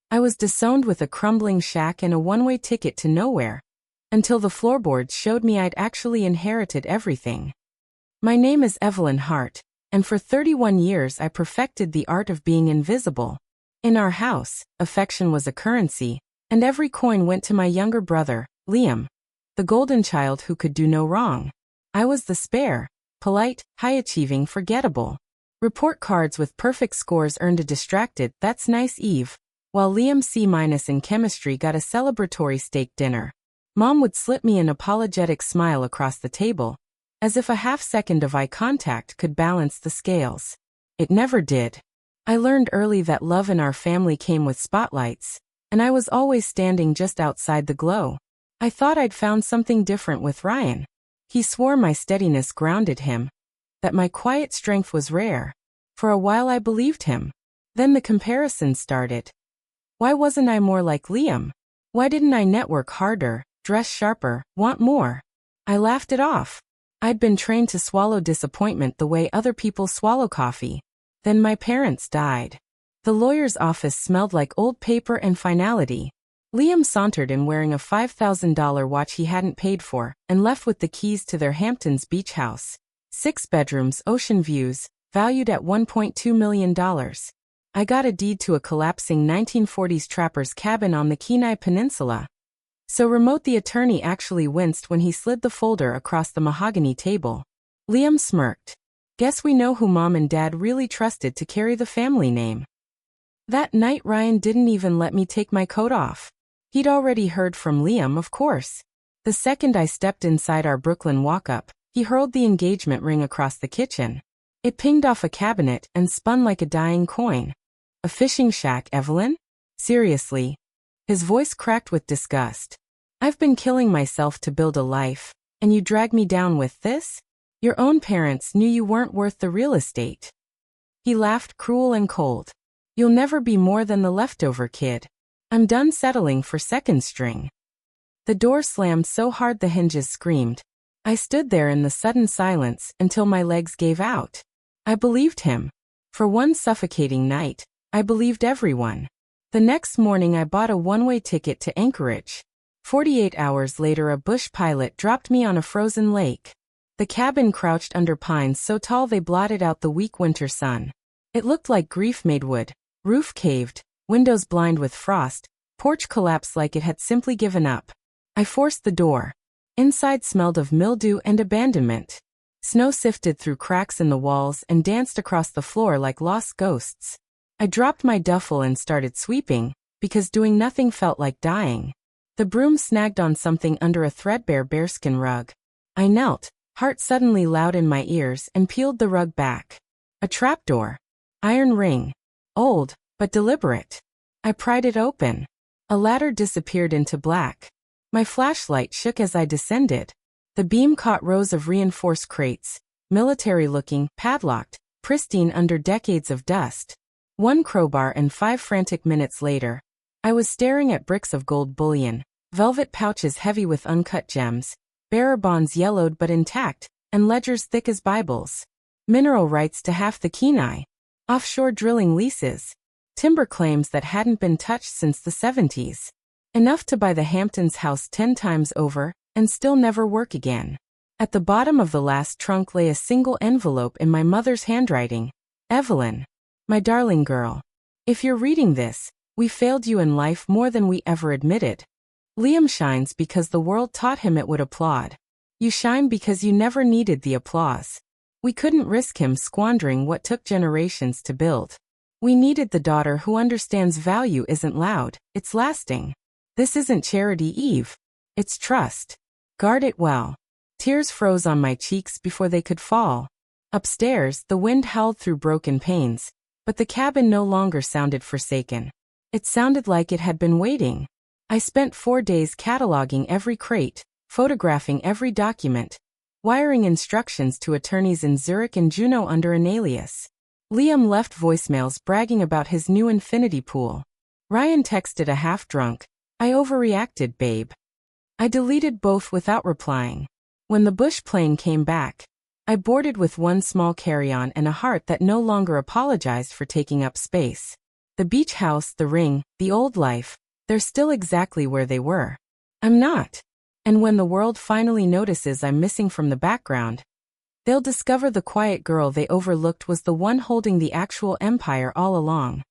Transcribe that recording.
I was disowned with a crumbling shack and a one-way ticket to nowhere, until the floorboards showed me I'd actually inherited everything. My name is Evelyn Hart, and for 31 years I perfected the art of being invisible. In our house, affection was a currency, and every coin went to my younger brother, Liam, the golden child who could do no wrong. I was the spare, polite, high-achieving, forgettable. Report cards with perfect scores earned a distracted, "That's nice, Eve," while Liam C- in chemistry got a celebratory steak dinner. Mom would slip me an apologetic smile across the table, as if a half-second of eye contact could balance the scales. It never did. I learned early that love in our family came with spotlights, and I was always standing just outside the glow. I thought I'd found something different with Ryan. He swore my steadiness grounded him, that my quiet strength was rare. For a while I believed him. Then the comparison started. Why wasn't I more like Liam? Why didn't I network harder, dress sharper, want more? I laughed it off. I'd been trained to swallow disappointment the way other people swallow coffee. Then my parents died. The lawyer's office smelled like old paper and finality. Liam sauntered in wearing a $5,000 watch he hadn't paid for, and left with the keys to their Hamptons beach house. 6 bedrooms, ocean views, valued at $1.2 million. I got a deed to a collapsing 1940s trapper's cabin on the Kenai Peninsula. So remote the attorney actually winced when he slid the folder across the mahogany table. Liam smirked. Guess we know who Mom and Dad really trusted to carry the family name. That night Ryan didn't even let me take my coat off. He'd already heard from Liam, of course. The second I stepped inside our Brooklyn walk-up, he hurled the engagement ring across the kitchen. It pinged off a cabinet and spun like a dying coin. A fishing shack, Evelyn? Seriously? His voice cracked with disgust. I've been killing myself to build a life, and you drag me down with this? Your own parents knew you weren't worth the real estate. He laughed, cruel and cold. You'll never be more than the leftover kid. I'm done settling for second string. The door slammed so hard the hinges screamed. I stood there in the sudden silence until my legs gave out. I believed him. For one suffocating night, I believed everyone. The next morning I bought a one-way ticket to Anchorage. 48 hours later a bush pilot dropped me on a frozen lake. The cabin crouched under pines so tall they blotted out the weak winter sun. It looked like grief made wood. Roof caved, windows blind with frost, porch collapsed like it had simply given up. I forced the door. Inside smelled of mildew and abandonment. Snow sifted through cracks in the walls and danced across the floor like lost ghosts. I dropped my duffel and started sweeping, because doing nothing felt like dying. The broom snagged on something under a threadbare bearskin rug. I knelt, heart suddenly loud in my ears, and peeled the rug back. A trapdoor. Iron ring. Old, but deliberate. I pried it open. A ladder disappeared into black. My flashlight shook as I descended. The beam caught rows of reinforced crates, military-looking, padlocked, pristine under decades of dust. One crowbar and 5 frantic minutes later, I was staring at bricks of gold bullion, velvet pouches heavy with uncut gems, bearer bonds yellowed but intact, and ledgers thick as Bibles. Mineral rights to half the Kenai. Offshore drilling leases. Timber claims that hadn't been touched since the 70s. Enough to buy the Hamptons house 10 times over, and still never work again. At the bottom of the last trunk lay a single envelope in my mother's handwriting. Evelyn. My darling girl. If you're reading this, we failed you in life more than we ever admitted. Liam shines because the world taught him it would applaud. You shine because you never needed the applause. We couldn't risk him squandering what took generations to build. We needed the daughter who understands value isn't loud, it's lasting. This isn't charity, Eve. It's trust. Guard it well. Tears froze on my cheeks before they could fall. Upstairs, the wind howled through broken panes, but the cabin no longer sounded forsaken. It sounded like it had been waiting. I spent 4 days cataloging every crate, photographing every document, wiring instructions to attorneys in Zurich and Juneau under an alias. Liam left voicemails bragging about his new infinity pool. Ryan texted a half-drunk, "I overreacted, babe." I deleted both without replying. When the bush plane came back, I boarded with one small carry-on and a heart that no longer apologized for taking up space. The beach house, the ring, the old life, they're still exactly where they were. I'm not. And when the world finally notices I'm missing from the background, they'll discover the quiet girl they overlooked was the one holding the actual empire all along.